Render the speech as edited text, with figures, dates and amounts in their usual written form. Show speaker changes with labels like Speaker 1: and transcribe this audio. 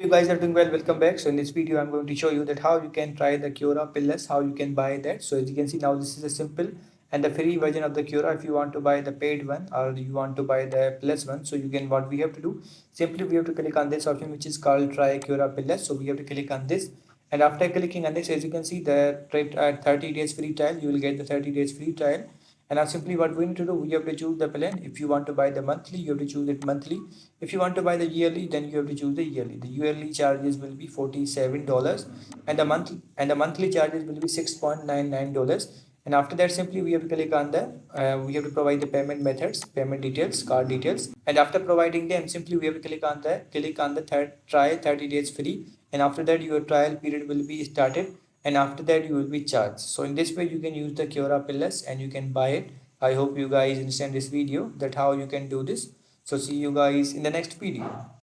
Speaker 1: You guys are doing well, welcome back. So in this video I'm going to show you that how you can try the Quora pillars, how you can buy that. So as you can see now, this is a simple and the free version of the Quora. If you want to buy the paid one or you want to buy the plus one, so you can, what we have to do, simply we have to click on this option which is called try Quora pillars. So we have to click on this, and after clicking on this, as you can see, the 30 days free trial, you will get the 30 days free trial. And now simply what we need to do, we have to choose the plan. If you want to buy the monthly, you have to choose it monthly. If you want to buy the yearly, then you have to choose the yearly. The yearly charges will be $47, and the monthly charges will be $6.99. And after that, simply we have to click on the we have to provide the payment methods, payment details, card details, and after providing them, simply we have to click on the third try 30 days free. And after that, your trial period will be started, and after that you will be charged. So in this way you can use the Quora pillars and you can buy it. I hope you guys understand this video, that how you can do this. So see you guys in the next video.